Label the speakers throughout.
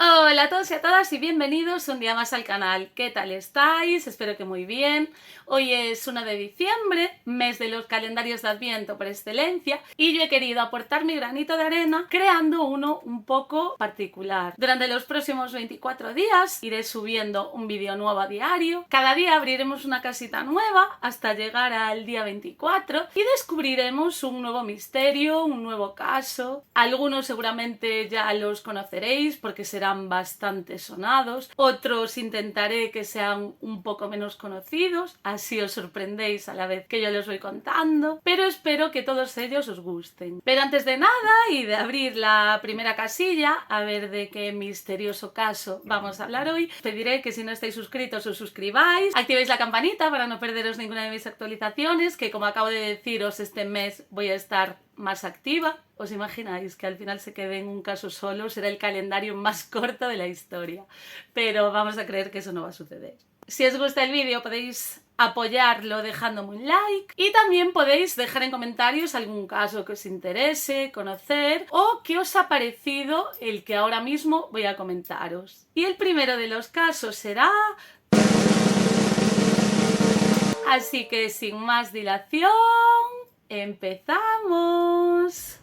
Speaker 1: Hola a todos y a todas y bienvenidos un día más al canal. ¿Qué tal estáis? Espero que muy bien. Hoy es 1 de diciembre, mes de los calendarios de Adviento por excelencia, y yo he querido aportar mi granito de arena creando uno un poco particular. Durante los próximos 24 días iré subiendo un vídeo nuevo a diario. Cada día abriremos una casita nueva hasta llegar al día 24 y descubriremos un nuevo misterio, un nuevo caso. Algunos seguramente ya los conoceréis porque serán bastante sonados, otros intentaré que sean un poco menos conocidos, así os sorprendéis a la vez que yo los voy contando, pero espero que todos ellos os gusten. Pero antes de nada y de abrir la primera casilla, a ver de qué misterioso caso vamos a hablar hoy, os pediré que si no estáis suscritos os suscribáis, activéis la campanita para no perderos ninguna de mis actualizaciones, que como acabo de deciros este mes voy a estar más activa. ¿Os imagináis que al final se quede en un caso solo? Será el calendario más corto de la historia, pero vamos a creer que eso no va a suceder. Si os gusta el vídeo podéis apoyarlo dejándome un like y también podéis dejar en comentarios algún caso que os interese conocer o qué os ha parecido el que ahora mismo voy a comentaros. Y el primero de los casos será... Así que sin más dilación, ¡empezamos!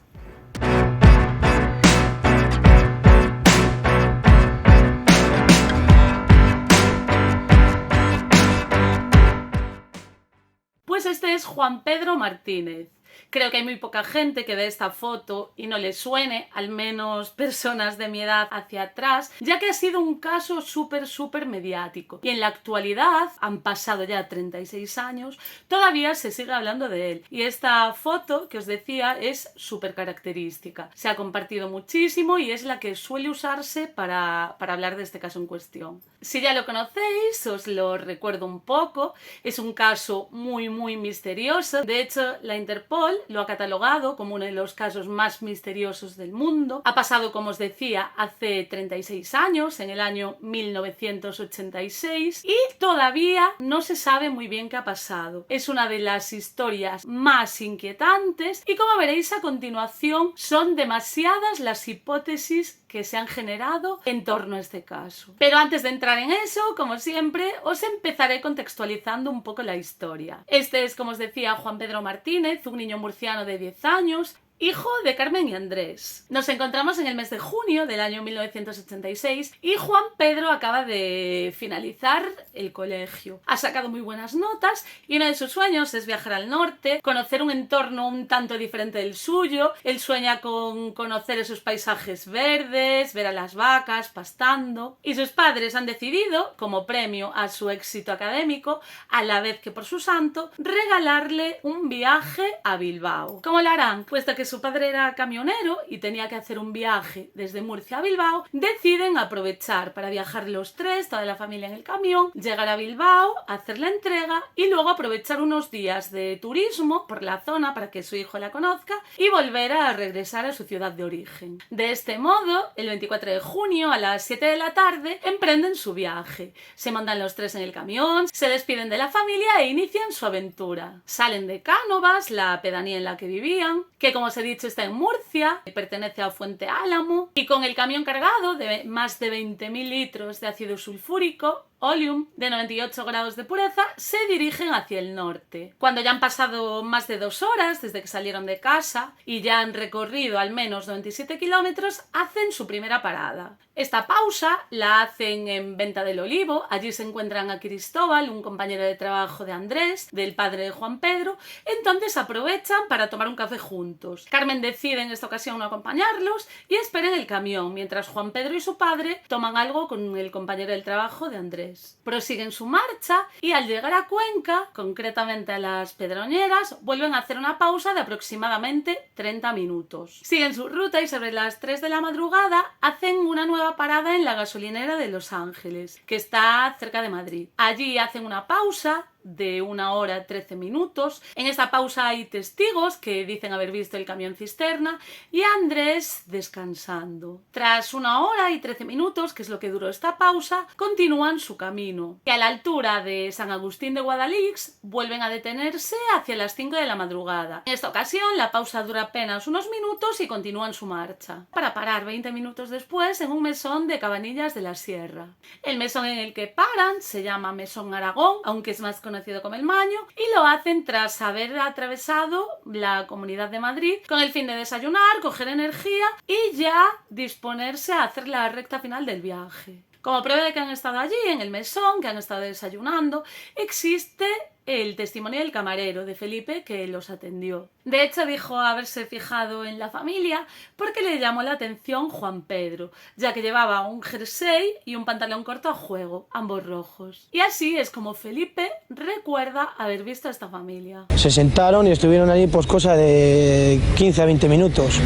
Speaker 1: Pues este es Juan Pedro Martínez. Creo que hay muy poca gente que ve esta foto y no le suene, al menos personas de mi edad hacia atrás, ya que ha sido un caso súper mediático. Y en la actualidad, han pasado ya 36 años, todavía se sigue hablando de él. Y esta foto que os decía es súper característica. Se ha compartido muchísimo y es la que suele usarse para hablar de este caso en cuestión. Si ya lo conocéis, os lo recuerdo un poco. Es un caso muy misterioso. De hecho, la Interpol lo ha catalogado como uno de los casos más misteriosos del mundo. Ha pasado, como os decía, hace 36 años, en el año 1986, y todavía no se sabe muy bien qué ha pasado. Es una de las historias más inquietantes y, como veréis a continuación, son demasiadas las hipótesis que se han generado en torno a este caso. Pero antes de entrar en eso, como siempre, os empezaré contextualizando un poco la historia. Este es, como os decía, Juan Pedro Martínez, un niño murciano de 10 años, hijo de Carmen y Andrés. Nos encontramos en el mes de junio del año 1986 y Juan Pedro acaba de finalizar el colegio. Ha sacado muy buenas notas y uno de sus sueños es viajar al norte, conocer un entorno un tanto diferente del suyo. Él sueña con conocer esos paisajes verdes, ver a las vacas pastando, y sus padres han decidido, como premio a su éxito académico, a la vez que por su santo, regalarle un viaje a Bilbao. ¿Cómo lo harán? Puesto que su padre era camionero y tenía que hacer un viaje desde Murcia a Bilbao, deciden aprovechar para viajar los tres, toda la familia en el camión, llegar a Bilbao, hacer la entrega y luego aprovechar unos días de turismo por la zona para que su hijo la conozca y volver a regresar a su ciudad de origen. De este modo, el 24 de junio a las 7 de la tarde emprenden su viaje. Se montan los tres en el camión, se despiden de la familia e inician su aventura. Salen de Cánovas, la pedanía en la que vivían, que como os he dicho está en Murcia, pertenece a Fuente Álamo, y con el camión cargado de más de 20.000 litros de ácido sulfúrico, Oleum, de 98 grados de pureza, se dirigen hacia el norte. Cuando ya han pasado más de 2 horas desde que salieron de casa y ya han recorrido al menos 97 kilómetros, hacen su primera parada. Esta pausa la hacen en Venta del Olivo. Allí se encuentran a Cristóbal, un compañero de trabajo de Andrés, del padre de Juan Pedro. Entonces aprovechan para tomar un café juntos. Carmen decide en esta ocasión no acompañarlos y espera en el camión, mientras Juan Pedro y su padre toman algo con el compañero del trabajo de Andrés. Prosiguen su marcha y al llegar a Cuenca, concretamente a las Pedroñeras, vuelven a hacer una pausa de aproximadamente 30 minutos. Siguen su ruta y sobre las 3 de la madrugada hacen una nueva parada en la gasolinera de Los Ángeles, que está cerca de Madrid. Allí hacen una pausa, de 1 hora 13 minutos. En esta pausa hay testigos que dicen haber visto el camión cisterna y a Andrés descansando. Tras 1 hora y 13 minutos, que es lo que duró esta pausa, continúan su camino. Y a la altura de San Agustín de Guadalix vuelven a detenerse hacia las 5 de la madrugada. En esta ocasión la pausa dura apenas unos minutos y continúan su marcha, para parar 20 minutos después en un mesón de Cabanillas de la Sierra. El mesón en el que paran se llama Mesón Aragón, aunque es más conocido como El Maño, y lo hacen tras haber atravesado la Comunidad de Madrid con el fin de desayunar, coger energía y ya disponerse a hacer la recta final del viaje. Como prueba de que han estado allí, en el mesón, que han estado desayunando, existe el testimonio del camarero de Felipe que los atendió. De hecho, dijo haberse fijado en la familia porque le llamó la atención Juan Pedro, ya que llevaba un jersey y un pantalón corto a juego, ambos rojos. Y así es como Felipe recuerda haber visto a esta familia.
Speaker 2: Se sentaron y estuvieron allí pues cosa de 15 a 20 minutos.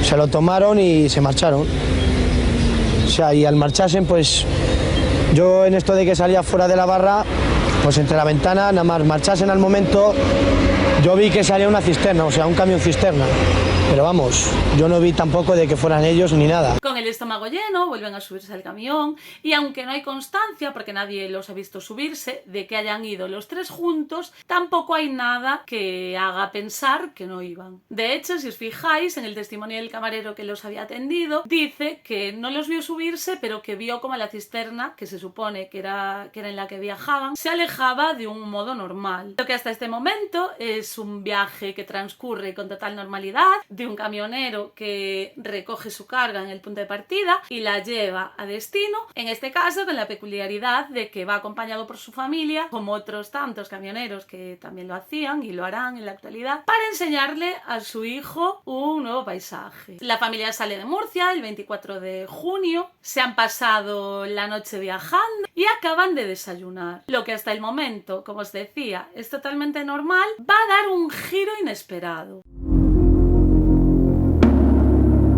Speaker 2: Se lo tomaron y se marcharon. O sea, y al marcharse, pues yo en esto de que salía fuera de la barra, pues entre la ventana, nada más marchasen al momento, yo vi que salía una cisterna, o sea, un camión cisterna. Pero vamos, yo no vi tampoco de que fueran ellos ni nada.
Speaker 1: Con el estómago lleno, vuelven a subirse al camión y aunque no hay constancia, porque nadie los ha visto subirse, de que hayan ido los tres juntos, tampoco hay nada que haga pensar que no iban. De hecho, si os fijáis, en el testimonio del camarero que los había atendido, dice que no los vio subirse, pero que vio como la cisterna, que se supone que era en la que viajaban, se alejaba de un modo normal. Lo que hasta este momento es un viaje que transcurre con total normalidad, de un camionero que recoge su carga en el punto de partida y la lleva a destino, en este caso con la peculiaridad de que va acompañado por su familia, como otros tantos camioneros que también lo hacían y lo harán en la actualidad, para enseñarle a su hijo un nuevo paisaje. La familia sale de Murcia el 24 de junio, se han pasado la noche viajando y acaban de desayunar. Lo que hasta el momento, como os decía, es totalmente normal, va a dar un giro inesperado.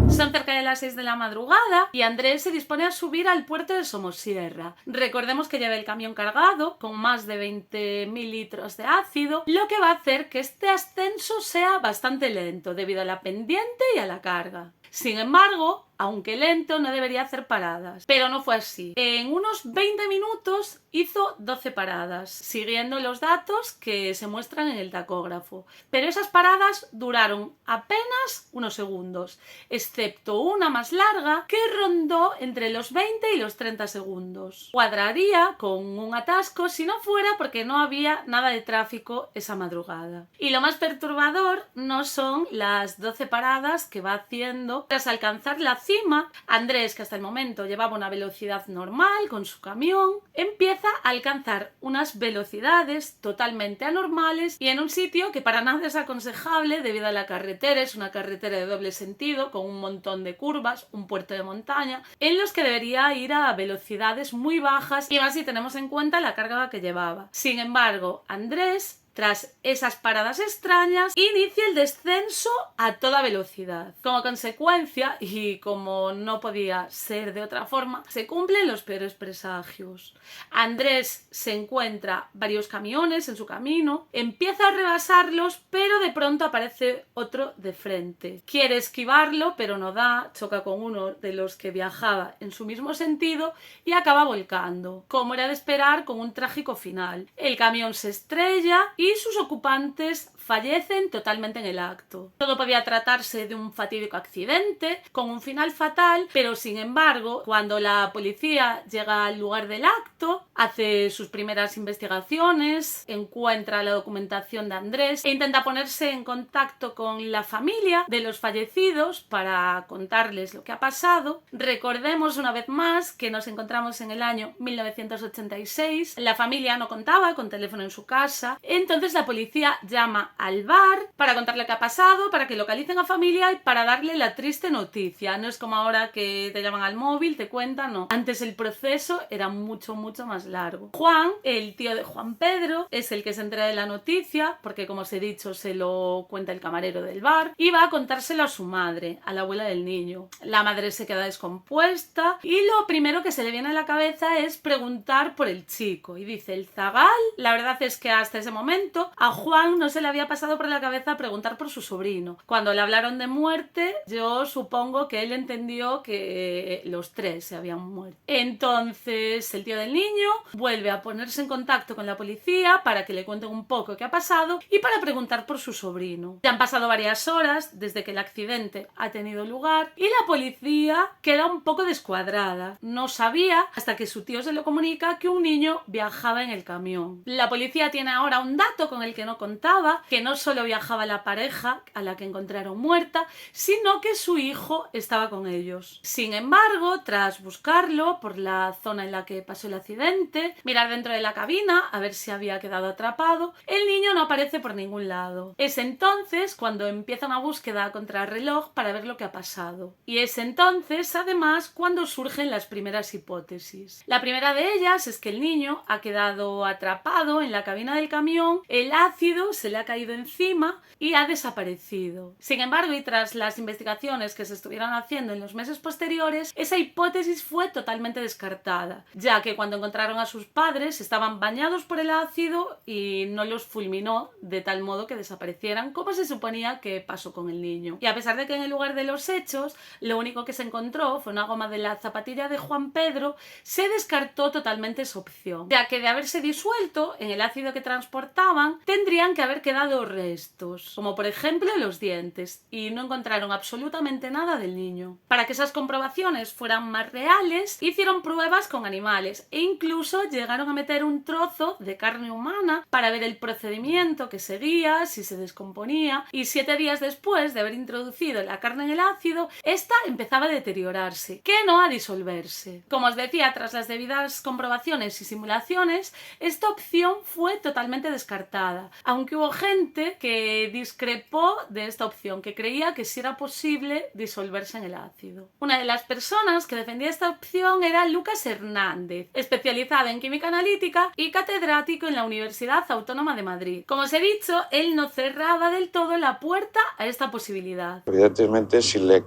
Speaker 1: Son cerca de las 6 de la madrugada y Andrés se dispone a subir al puerto de Somosierra. Recordemos que lleva el camión cargado con más de 20.000 litros de ácido, lo que va a hacer que este ascenso sea bastante lento debido a la pendiente y a la carga. Sin embargo, aunque lento, no debería hacer paradas. Pero no fue así. En unos 20 minutos hizo 12 paradas, siguiendo los datos que se muestran en el tacógrafo. Pero esas paradas duraron apenas unos segundos, excepto una más larga que rondó entre los 20 y los 30 segundos. Cuadraría con un atasco si no fuera porque no había nada de tráfico esa madrugada. Y lo más perturbador no son las 12 paradas que va haciendo tras alcanzar la cima. Andrés, que hasta el momento llevaba una velocidad normal con su camión, empieza a alcanzar unas velocidades totalmente anormales y en un sitio que para nada es aconsejable debido a la carretera. Es una carretera de doble sentido con un montón de curvas, un puerto de montaña, en los que debería ir a velocidades muy bajas y más si tenemos en cuenta la carga que llevaba. Sin embargo, Andrés, tras esas paradas extrañas, inicia el descenso a toda velocidad. Como consecuencia, y como no podía ser de otra forma, se cumplen los peores presagios. Andrés se encuentra varios camiones en su camino, empieza a rebasarlos, pero de pronto aparece otro de frente. Quiere esquivarlo, pero no da, choca con uno de los que viajaba en su mismo sentido y acaba volcando, como era de esperar, con un trágico final. El camión se estrella y sus ocupantes fallecen totalmente en el acto. Todo podía tratarse de un fatídico accidente con un final fatal, pero sin embargo, cuando la policía llega al lugar del acto, hace sus primeras investigaciones, encuentra la documentación de Andrés e intenta ponerse en contacto con la familia de los fallecidos para contarles lo que ha pasado. Recordemos una vez más que nos encontramos en el año 1986, la familia no contaba con teléfono en su casa, entonces Entonces la policía llama al bar para contarle qué ha pasado, para que localicen a familia y para darle la triste noticia. No es como ahora que te llaman al móvil, te cuentan, no. Antes el proceso era mucho más largo. Juan, el tío de Juan Pedro, es el que se entera de la noticia, porque como os he dicho, se lo cuenta el camarero del bar, y va a contárselo a su madre, a la abuela del niño. La madre se queda descompuesta y lo primero que se le viene a la cabeza es preguntar por el chico. Y dice, el zagal. La verdad es que hasta ese momento a Juan no se le había pasado por la cabeza preguntar por su sobrino. Cuando le hablaron de muerte, yo supongo que él entendió que los tres se habían muerto. Entonces el tío del niño vuelve a ponerse en contacto con la policía para que le cuenten un poco qué ha pasado y para preguntar por su sobrino. Ya han pasado varias horas desde que el accidente ha tenido lugar y la policía queda un poco descuadrada. No sabía hasta que su tío se lo comunica que un niño viajaba en el camión. La policía tiene ahora un dato con el que no contaba, que no solo viajaba la pareja a la que encontraron muerta, sino que su hijo estaba con ellos. Sin embargo, tras buscarlo por la zona en la que pasó el accidente, mirar dentro de la cabina a ver si había quedado atrapado, el niño no aparece por ningún lado. Es entonces cuando empieza una búsqueda contra reloj para ver lo que ha pasado. Y es entonces, además, cuando surgen las primeras hipótesis. La primera de ellas es que el niño ha quedado atrapado en la cabina del camión, el ácido se le ha caído encima y ha desaparecido. Sin embargo, y tras las investigaciones que se estuvieron haciendo en los meses posteriores, esa hipótesis fue totalmente descartada, ya que cuando encontraron a sus padres estaban bañados por el ácido y no los fulminó de tal modo que desaparecieran, como se suponía que pasó con el niño. Y a pesar de que en el lugar de los hechos lo único que se encontró fue una goma de la zapatilla de Juan Pedro, se descartó totalmente esa opción, ya que de haberse disuelto en el ácido que transportaban tendrían que haber quedado restos, como por ejemplo los dientes, y no encontraron absolutamente nada del niño. Para que esas comprobaciones fueran más reales, hicieron pruebas con animales e incluso llegaron a meter un trozo de carne humana para ver el procedimiento que seguía, si se descomponía, y 7 días después de haber introducido la carne en el ácido, esta empezaba a deteriorarse, que no a disolverse. Como os decía, tras las debidas comprobaciones y simulaciones, esta opción fue totalmente descartada, aunque hubo gente que discrepó de esta opción, que creía que sí era posible disolverse en el ácido. Una de las personas que defendía esta opción era Lucas Hernández, especializado en química analítica y catedrático en la Universidad Autónoma de Madrid. Como os he dicho, él no cerraba del todo la puerta a esta posibilidad.
Speaker 3: Evidentemente, si le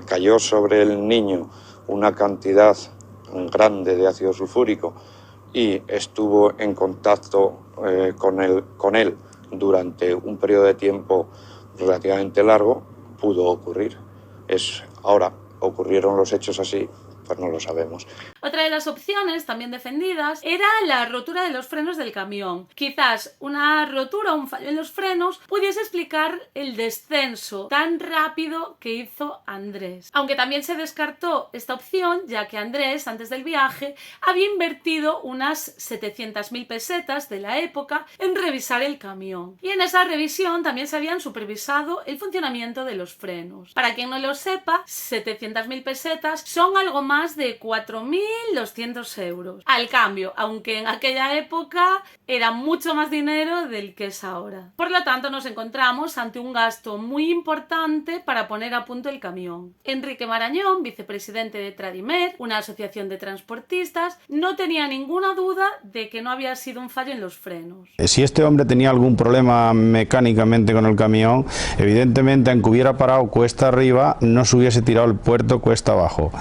Speaker 3: cayó sobre el niño una cantidad grande de ácido sulfúrico y estuvo en contacto con él durante un periodo de tiempo relativamente largo, pudo ocurrir. Ahora, ¿ocurrieron los hechos así? Pues no lo sabemos.
Speaker 1: Otra de las opciones también defendidas era la rotura de los frenos del camión. Quizás una rotura o un fallo en los frenos pudiese explicar el descenso tan rápido que hizo Andrés. Aunque también se descartó esta opción, ya que Andrés, antes del viaje, había invertido unas 700.000 pesetas de la época en revisar el camión. Y en esa revisión también se habían supervisado el funcionamiento de los frenos. Para quien no lo sepa, 700.000 pesetas son algo más de 4.200 euros. Al cambio, aunque en aquella época era mucho más dinero del que es ahora. Por lo tanto, nos encontramos ante un gasto muy importante para poner a punto el camión. Enrique Marañón, vicepresidente de Tradimer, una asociación de transportistas, no tenía ninguna duda de que no había sido un fallo en los frenos.
Speaker 4: Si este hombre tenía algún problema mecánicamente con el camión, evidentemente, aunque hubiera parado cuesta arriba, no se hubiese tirado el puerto cuesta abajo.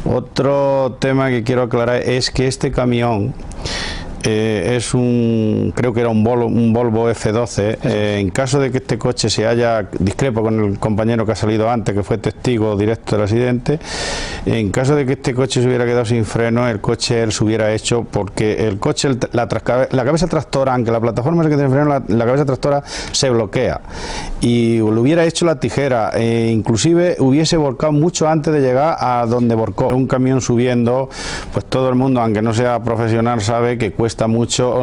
Speaker 4: Otro tema que quiero aclarar es que este camión creo que era un Volvo F12. En caso de que este coche discrepo con el compañero que ha salido antes, que fue testigo directo del accidente, en caso de que este coche se hubiera quedado sin freno, el coche él se hubiera hecho, porque el coche, la cabeza tractora, aunque la plataforma se quede sin freno, la cabeza tractora se bloquea, y lo hubiera hecho la tijera, inclusive hubiese volcado mucho antes de llegar a donde volcó. Un camión subiendo, pues todo el mundo, aunque no sea profesional, sabe que cuesta mucho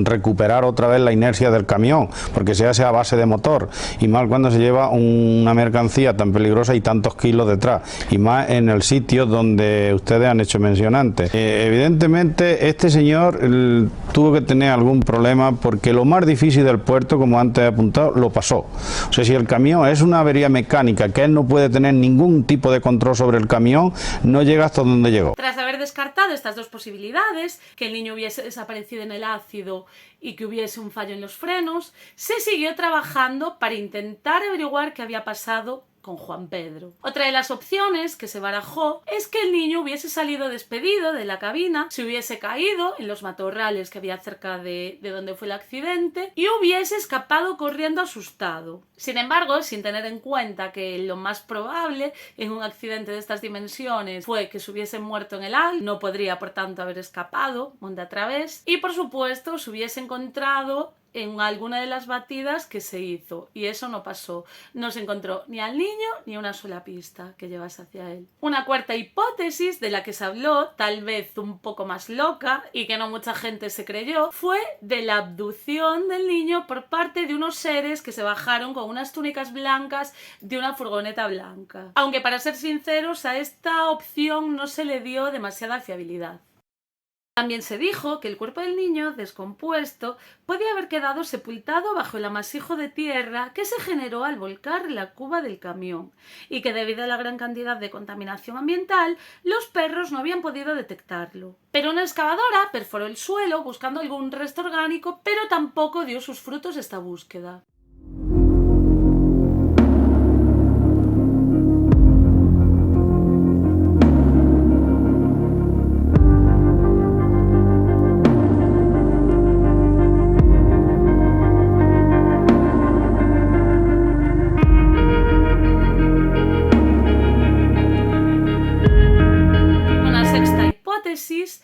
Speaker 4: recuperar otra vez la inercia del camión, porque se hace a base de motor, y más cuando se lleva una mercancía tan peligrosa y tantos kilos detrás, y más en el sitio donde ustedes han hecho mención antes. Evidentemente este señor tuvo que tener algún problema porque lo más difícil del puerto, como antes he apuntado, lo pasó. O sea, si el camión es una avería mecánica, que él no puede tener ningún tipo de control sobre el camión, no llega hasta donde llegó.
Speaker 1: Tras haber descartado estas dos posibilidades, que el niño hubiese desaparecido en el ácido y que hubiese un fallo en los frenos, se siguió trabajando para intentar averiguar qué había pasado con Juan Pedro. Otra de las opciones que se barajó es que el niño hubiese salido despedido de la cabina, se hubiese caído en los matorrales que había cerca de donde fue el accidente y hubiese escapado corriendo asustado. Sin embargo, sin tener en cuenta que lo más probable en un accidente de estas dimensiones fue que se hubiese muerto en el AL, no podría por tanto haber escapado monte a través, y por supuesto se hubiese encontrado en alguna de las batidas que se hizo, y eso no pasó. No se encontró ni al niño ni una sola pista que llevase hacia él. Una cuarta hipótesis de la que se habló, tal vez un poco más loca y que no mucha gente se creyó, fue de la abducción del niño por parte de unos seres que se bajaron con unas túnicas blancas de una furgoneta blanca. Aunque para ser sinceros, a esta opción no se le dio demasiada fiabilidad. También se dijo que el cuerpo del niño, descompuesto, podía haber quedado sepultado bajo el amasijo de tierra que se generó al volcar la cuba del camión y que debido a la gran cantidad de contaminación ambiental, los perros no habían podido detectarlo. Pero una excavadora perforó el suelo buscando algún resto orgánico, pero tampoco dio sus frutos esta búsqueda.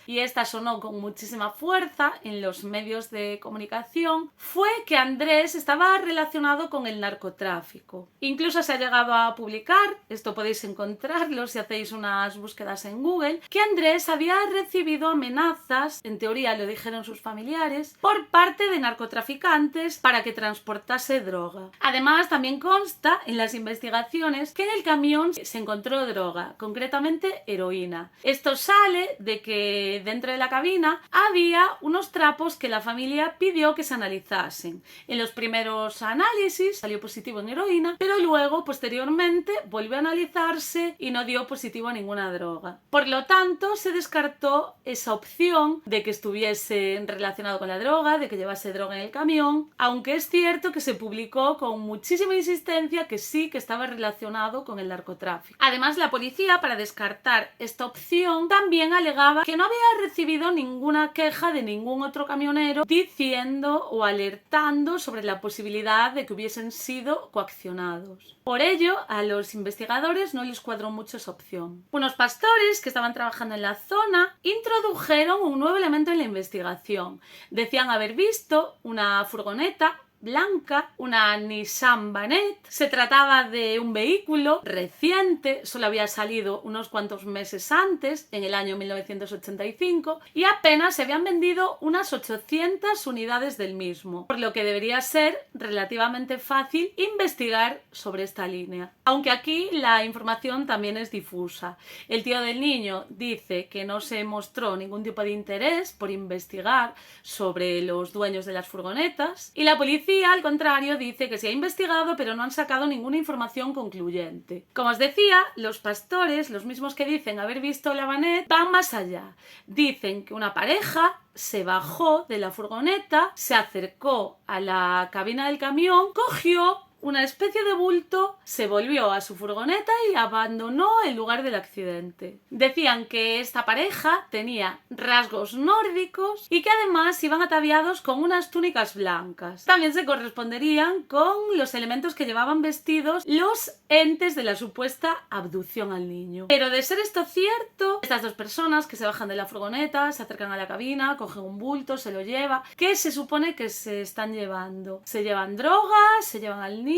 Speaker 1: Y esta sonó con muchísima fuerza en los medios de comunicación, fue que Andrés estaba relacionado con el narcotráfico. Incluso se ha llegado a publicar, esto podéis encontrarlo si hacéis unas búsquedas en Google, que Andrés había recibido amenazas, en teoría lo dijeron sus familiares, por parte de narcotraficantes para que transportase droga. Además, también consta en las investigaciones que en el camión se encontró droga, concretamente heroína. Esto sale de que dentro de la cabina había unos trapos que la familia pidió que se analizasen. En los primeros análisis salió positivo en heroína, pero luego, posteriormente, volvió a analizarse y no dio positivo a ninguna droga. Por lo tanto, se descartó esa opción de que estuviese relacionado con la droga, de que llevase droga en el camión, aunque es cierto que se publicó con muchísima insistencia que sí que estaba relacionado con el narcotráfico. Además, la policía, para descartar esta opción, también alegaba que no había recibido ninguna queja de ningún otro camionero diciendo o alertando sobre la posibilidad de que hubiesen sido coaccionados. Por ello, a los investigadores no les cuadró mucho esa opción. Unos pastores que estaban trabajando en la zona introdujeron un nuevo elemento en la investigación. Decían haber visto una furgoneta blanca, una Nissan Vanette. Se trataba de un vehículo reciente, solo había salido unos cuantos meses antes, en el año 1985, y apenas se habían vendido unas 800 unidades del mismo, por lo que debería ser relativamente fácil investigar sobre esta línea. Aunque aquí la información también es difusa. El tío del niño dice que no se mostró ningún tipo de interés por investigar sobre los dueños de las furgonetas, y la policía, al contrario, dice que se ha investigado pero no han sacado ninguna información concluyente. Como os decía, los pastores, los mismos que dicen haber visto la Vanette, van más allá. Dicen que una pareja se bajó de la furgoneta, se acercó a la cabina del camión, cogió una especie de bulto, se volvió a su furgoneta y abandonó el lugar del accidente. Decían que esta pareja tenía rasgos nórdicos y que además iban ataviados con unas túnicas blancas. También se corresponderían con los elementos que llevaban vestidos los entes de la supuesta abducción al niño. Pero de ser esto cierto, estas dos personas que se bajan de la furgoneta, se acercan a la cabina, cogen un bulto, se lo lleva. ¿Qué se supone que se están llevando? ¿Se llevan drogas? ¿Se llevan al niño?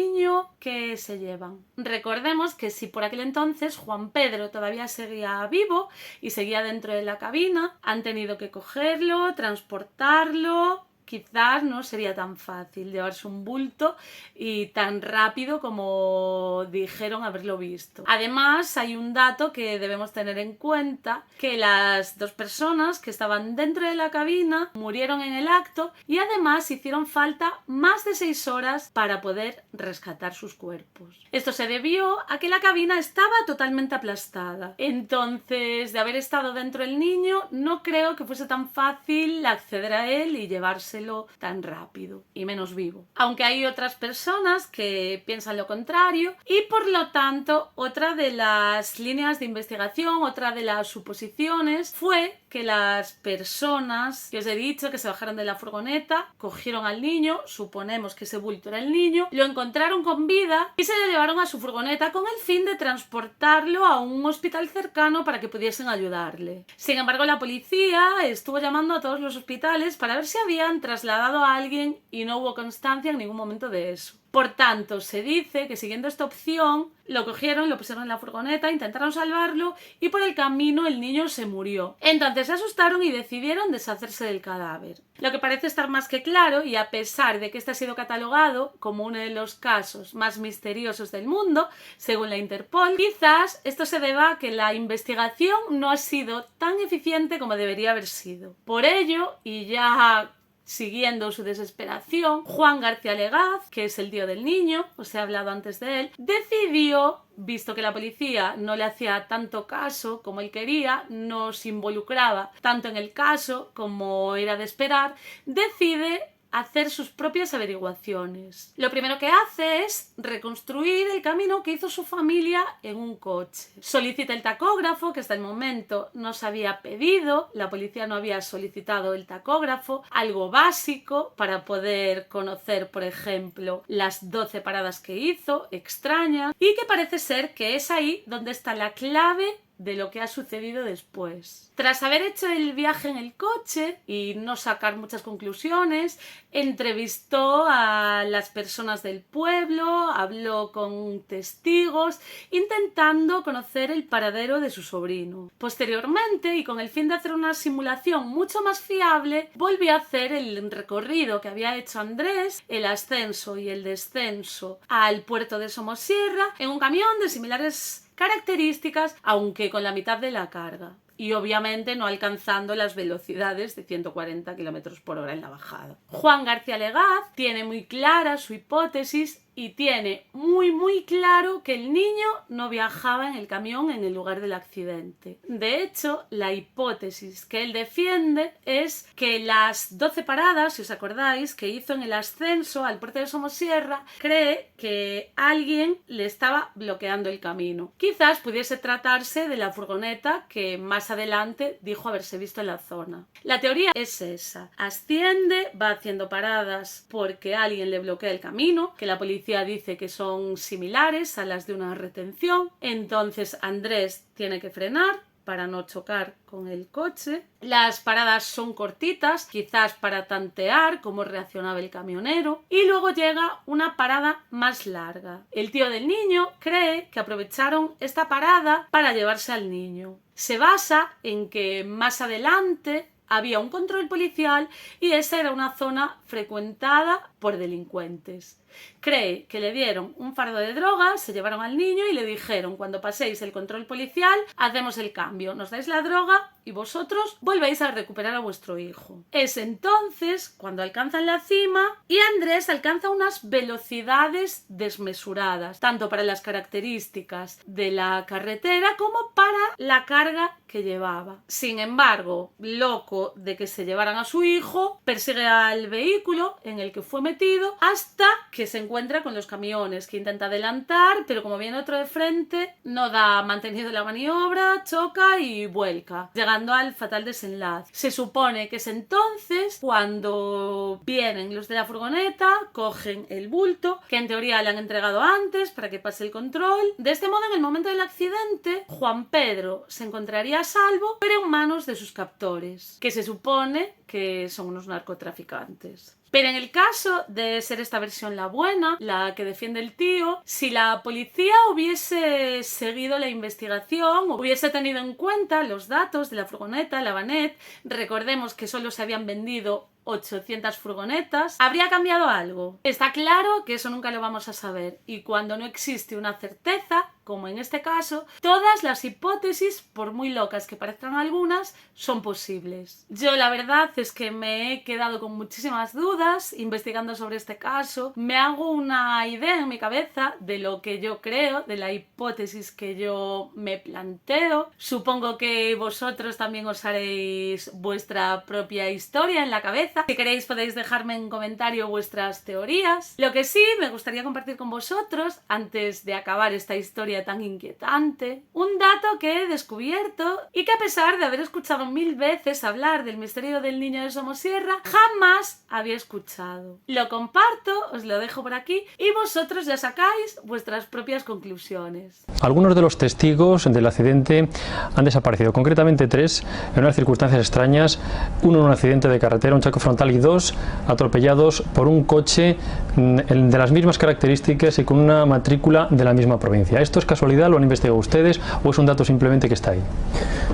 Speaker 1: ¿Qué se llevan? Recordemos que si por aquel entonces Juan Pedro todavía seguía vivo y seguía dentro de la cabina, han tenido que cogerlo, transportarlo quizás no sería tan fácil llevarse un bulto y tan rápido como dijeron haberlo visto. Además, hay un dato que debemos tener en cuenta, que las 2 personas que estaban dentro de la cabina murieron en el acto y además hicieron falta más de 6 horas para poder rescatar sus cuerpos. Esto se debió a que la cabina estaba totalmente aplastada. Entonces, de haber estado dentro el niño, no creo que fuese tan fácil acceder a él y llevárselo tan rápido, y menos vivo. Aunque hay otras personas que piensan lo contrario, y por lo tanto, otra de las líneas de investigación, otra de las suposiciones, fue que las personas que os he dicho que se bajaron de la furgoneta, cogieron al niño, suponemos que ese bulto era el niño, lo encontraron con vida y se lo llevaron a su furgoneta con el fin de transportarlo a un hospital cercano para que pudiesen ayudarle. Sin embargo, la policía estuvo llamando a todos los hospitales para ver si habían trasladado a alguien y no hubo constancia en ningún momento de eso. Por tanto, se dice que siguiendo esta opción, lo cogieron, lo pusieron en la furgoneta, intentaron salvarlo y por el camino el niño se murió. Entonces se asustaron y decidieron deshacerse del cadáver. Lo que parece estar más que claro, y a pesar de que este ha sido catalogado como uno de los casos más misteriosos del mundo, según la Interpol, quizás esto se deba a que la investigación no ha sido tan eficiente como debería haber sido. Por ello, y ya siguiendo su desesperación, Juan García Legaz, que es el tío del niño, os he hablado antes de él, decidió, visto que la policía no le hacía tanto caso como él quería, no se involucraba tanto en el caso como era de esperar, decide hacer sus propias averiguaciones. Lo primero que hace es reconstruir el camino que hizo su familia en un coche. Solicita el tacógrafo, que hasta el momento no se había pedido, la policía no había solicitado el tacógrafo, algo básico para poder conocer, por ejemplo, las 12 paradas que hizo, extrañas, y que parece ser que es ahí donde está la clave de lo que ha sucedido después. Tras haber hecho el viaje en el coche y no sacar muchas conclusiones, entrevistó a las personas del pueblo, habló con testigos, intentando conocer el paradero de su sobrino. Posteriormente, y con el fin de hacer una simulación mucho más fiable, volvió a hacer el recorrido que había hecho Andrés, el ascenso y el descenso al puerto de Somosierra, en un camión de similares características, aunque con la mitad de la carga. Y obviamente no alcanzando las velocidades de 140 km/h en la bajada. Juan García Legaz tiene muy clara su hipótesis y tiene muy claro que el niño no viajaba en el camión en el lugar del accidente. De hecho, la hipótesis que él defiende es que las 12 paradas, si os acordáis, que hizo en el ascenso al puerto de Somosierra, cree que alguien le estaba bloqueando el camino. Quizás pudiese tratarse de la furgoneta que más adelante dijo haberse visto en la zona. La teoría es esa: asciende, va haciendo paradas porque alguien le bloquea el camino, que la policía dice que son similares a las de una retención. Entonces Andrés tiene que frenar para no chocar con el coche. Las paradas son cortitas, quizás para tantear cómo reaccionaba el camionero. Y luego llega una parada más larga. El tío del niño cree que aprovecharon esta parada para llevarse al niño. Se basa en que más adelante había un control policial y esa era una zona frecuentada por delincuentes. Cree que le dieron un fardo de drogas, se llevaron al niño y le dijeron: cuando paséis el control policial, hacemos el cambio, nos dais la droga y vosotros volvéis a recuperar a vuestro hijo. Es entonces cuando alcanzan la cima y Andrés alcanza unas velocidades desmesuradas, tanto para las características de la carretera como para la carga que llevaba. Sin embargo, loco de que se llevaran a su hijo, persigue al vehículo en el que fue metido hasta que se encuentra con los camiones, que intenta adelantar, pero como viene otro de frente, no da mantenido la maniobra, choca y vuelca, llegando al fatal desenlace. Se supone que es entonces cuando vienen los de la furgoneta, cogen el bulto, que en teoría le han entregado antes para que pase el control. De este modo, en el momento del accidente, Juan Pedro se encontraría a salvo, pero en manos de sus captores, que se supone que son unos narcotraficantes. Pero en el caso de ser esta versión la buena, la que defiende el tío, si la policía hubiese seguido la investigación, hubiese tenido en cuenta los datos de la furgoneta, la Vanet, recordemos que solo se habían vendido 800 furgonetas. ¿Habría cambiado algo? Está claro que eso nunca lo vamos a saber, y cuando no existe una certeza, como en este caso, todas las hipótesis, por muy locas que parezcan algunas, son posibles. Yo la verdad es que me he quedado con muchísimas dudas investigando sobre este caso. Me hago una idea en mi cabeza de lo que yo creo, de la hipótesis que yo me planteo. Supongo que vosotros también os haréis vuestra propia historia en la cabeza. Si queréis podéis dejarme en comentario vuestras teorías. Lo que sí me gustaría compartir con vosotros, antes de acabar esta historia tan inquietante, un dato que he descubierto y que, a pesar de haber escuchado 1000 veces hablar del misterio del niño de Somosierra, jamás había escuchado. Lo comparto, os lo dejo por aquí y vosotros ya sacáis vuestras propias conclusiones.
Speaker 5: Algunos de los testigos del accidente han desaparecido, concretamente 3 en unas circunstancias extrañas: uno en un accidente de carretera, un choque frontal, y 2 atropellados por un coche de las mismas características y con una matrícula de la misma provincia. ¿Esto es casualidad? ¿Lo han investigado ustedes o es un dato simplemente que está ahí?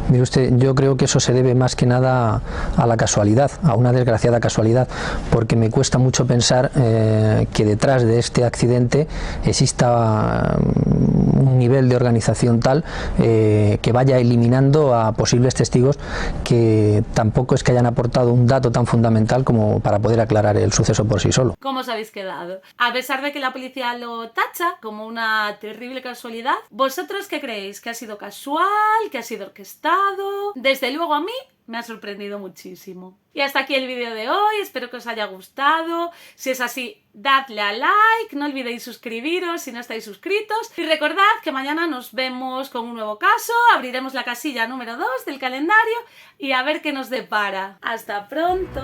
Speaker 6: Mire usted, yo creo que eso se debe más que nada a la casualidad, a una desgraciada casualidad, porque me cuesta mucho pensar que detrás de este accidente exista un nivel de organización tal que vaya eliminando a posibles testigos que tampoco es que hayan aportado un dato tan fundamental como para poder aclarar el suceso por sí solo.
Speaker 1: ¿Cómo os habéis quedado? A pesar de que la policía lo tacha como una terrible casualidad, ¿vosotros qué creéis? ¿Que ha sido casual? ¿Que ha sido orquestado? Desde luego a mí me ha sorprendido muchísimo. Y hasta aquí el vídeo de hoy, espero que os haya gustado. Si es así, dadle a like, no olvidéis suscribiros si no estáis suscritos. Y recordad que mañana nos vemos con un nuevo caso, abriremos la casilla número 2 del calendario y a ver qué nos depara. ¡Hasta pronto!